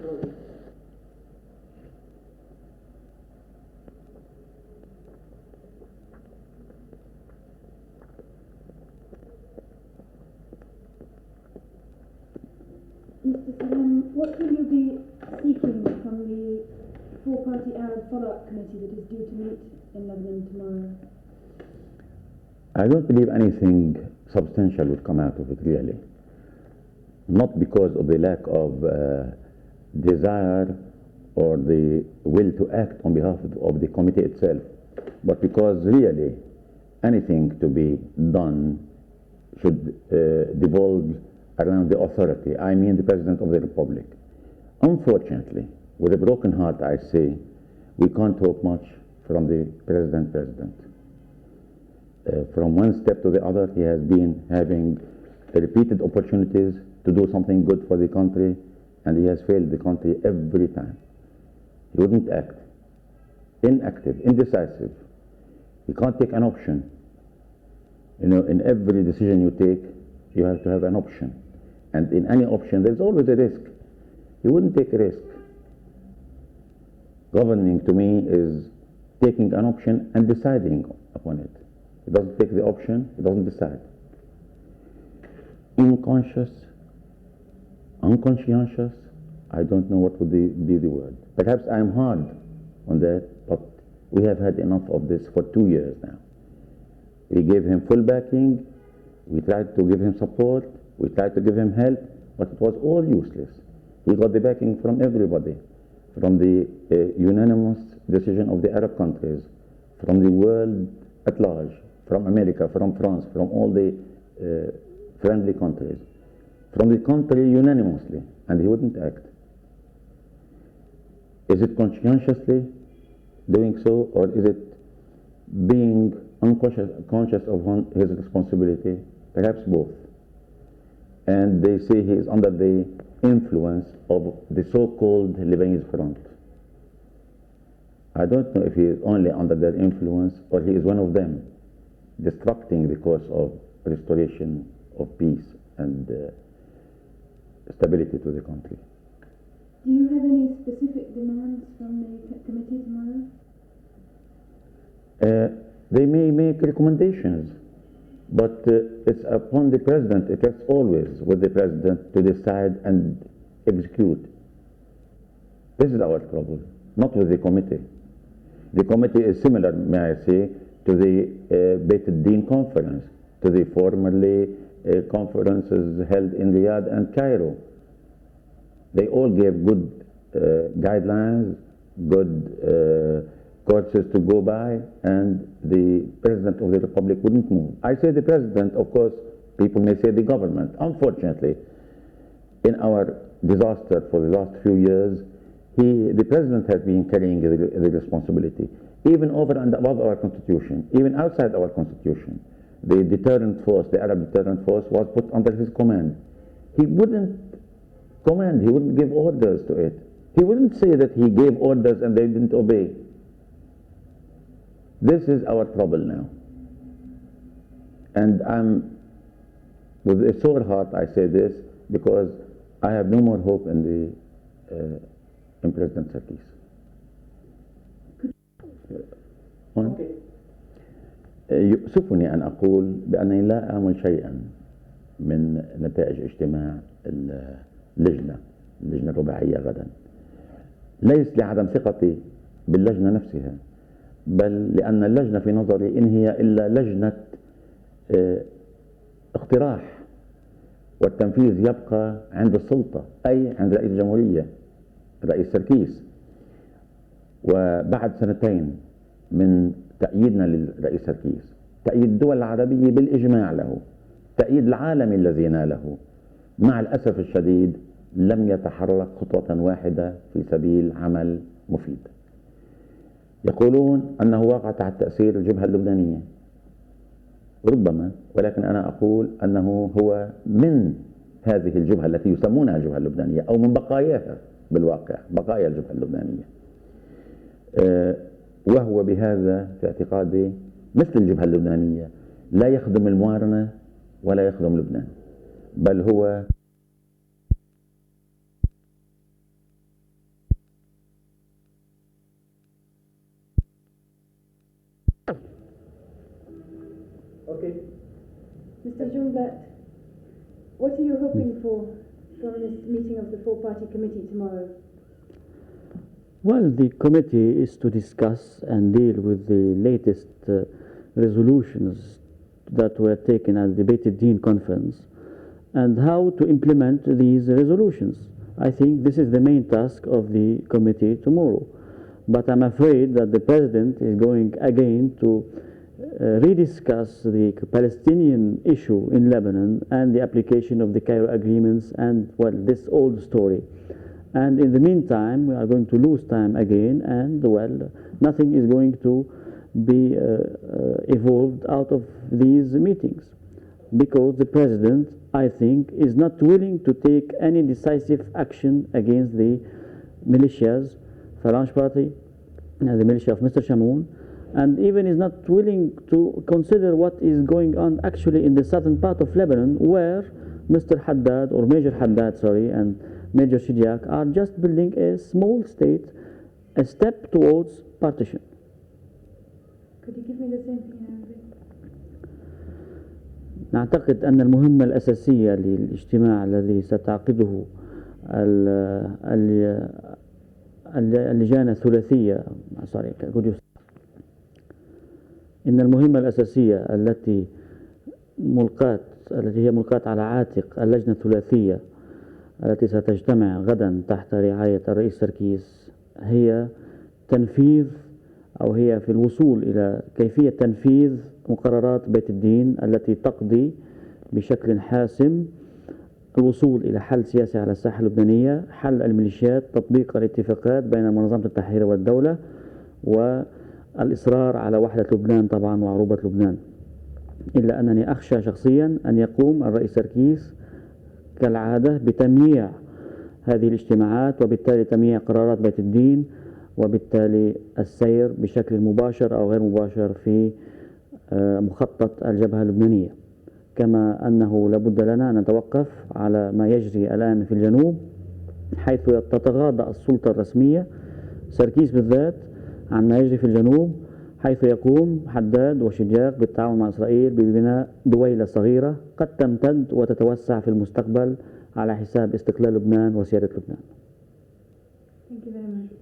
Mr. Salam, what will you be seeking from the four-party Arab follow-up committee that is due to meet in Lebanon tomorrow? I don't believe anything substantial would come out of it, really. Not because of the lack of desire or the will to act on behalf of the committee itself, but because really anything to be done should devolve around the authority. I mean the President of the Republic. Unfortunately, with a broken heart I say, we can't hope much from the President. From one step to the other, he has been having repeated opportunities to do something good for the country, and he has failed the country every time. He wouldn't act. Inactive, indecisive. He can't take an option. You know, in every decision you take, you have to have an option. And in any option, there's always a risk. He wouldn't take a risk. Governing, to me, is taking an option and deciding upon it. He doesn't take the option, he doesn't decide. Unconscientious, I don't know what would be the word. Perhaps I'm hard on that, but we have had enough of this for 2 years now. We gave him full backing, we tried to give him support, we tried to give him help, but it was all useless. He got the backing from everybody, from the unanimous decision of the Arab countries, from the world at large, from America, from France, from all the friendly countries, from the country unanimously, and he wouldn't act. Is it conscientiously doing so, or is it being conscious of his responsibility? Perhaps both. And they say he is under the influence of the so-called Lebanese front. I don't know if he is only under their influence or he is one of them, destructing the course of restoration of peace and stability to the country. Do you have any specific demands from the committee tomorrow? They may make recommendations, but it's upon the President, it is always with the President to decide and execute. This is our trouble, not with the committee. The committee is similar, may I say, to the Beit al-Din conference, to the formerly conferences held in Riyadh and Cairo. They all gave good guidelines, good courses to go by, and the President of the Republic wouldn't move. I say the President, of course, people may say the government. Unfortunately, in our disaster for the last few years, the President has been carrying the responsibility, even over and above our Constitution, even outside our Constitution. The deterrent force, the Arab deterrent force, was put under his command. He wouldn't command, he wouldn't give orders to it. He wouldn't say that he gave orders and they didn't obey. This is our trouble now. And I'm, with a sore heart, I say this, because I have no more hope in President Sarkis. يؤسفني أن أقول بأنني لا آمل شيئا من نتائج اجتماع اللجنة الرباعية غدا. ليس لعدم ثقتي باللجنة نفسها، بل لأن اللجنة في نظري إن هي إلا لجنة اقتراح، والتنفيذ يبقى عند السلطة، أي عند رئيس الجمهورية الرئيس سركيس. وبعد 2 سنين من تأييدنا للرئيس سركيس، تأييد الدول العربية بالإجماع له، تأييد العالم الذي ناله، مع الأسف الشديد لم يتحرك خطوة واحدة في سبيل عمل مفيد. يقولون أنه واقع تحت تأثير الجبهة اللبنانية، ربما، ولكن أنا أقول أنه هو من هذه الجبهة التي يسمونها الجبهة اللبنانية، أو من بقاياها بالواقع، بقايا الجبهة اللبنانية. وهو بهذا في اعتقادي مثل الجبهة اللبنانية، لا يخدم الموارنة ولا يخدم لبنان، بل هو Okay. Mr. Jumblatt, what are you hoping for from this meeting of the four-party committee tomorrow? Well, the committee is to discuss and deal with the latest resolutions that were taken at the Beit Din conference and how to implement these resolutions. I think this is the main task of the committee tomorrow. But I'm afraid that the President is going again to rediscuss the Palestinian issue in Lebanon and the application of the Cairo agreements and, well, this old story. And in the meantime, we are going to lose time again, and, well, nothing is going to be evolved out of these meetings. Because the President, I think, is not willing to take any decisive action against the militias, Falange Party, and the militia of Mr. Shamoun, and even is not willing to consider what is going on actually in the southern part of Lebanon, where Mr. Haddad, or Major Haddad, sorry, and Major Shidiak are just building a small state, a step towards partition. Could you give me the same thing in Arabic? نعتقد أن المهمة الأساسية للاجتماع الذي ستعقده اللجان الثلاثية إن المهمة الأساسية التي هي ملقاة على عاتق اللجنة الثلاثية التي ستجتمع غدا تحت رعاية الرئيس سركيس هي تنفيذ أو هي في الوصول إلى كيفية تنفيذ مقررات بيت الدين التي تقضي بشكل حاسم الوصول إلى حل سياسي على الساحة اللبنانية، حل الميليشيات، تطبيق الاتفاقات بين منظمة التحرير والدولة، والإصرار على وحدة لبنان طبعا وعروبة لبنان. إلا أنني أخشى شخصيا أن يقوم الرئيس سركيس كالعادة بتمييع هذه الاجتماعات، وبالتالي تمييع قرارات بيت الدين، وبالتالي السير بشكل مباشر أو غير مباشر في مخطط الجبهة اللبنانية. كما أنه لابد لنا أن نتوقف على ما يجري الآن في الجنوب، حيث تتغاضى السلطة الرسمية سركيس بالذات عن ما يجري في الجنوب، حيث يقوم حداد وشدياق بالتعاون مع إسرائيل ببناء دويلة صغيرة قد تمتد وتتوسع في المستقبل على حساب استقلال لبنان وسيادة لبنان. Thank you very much.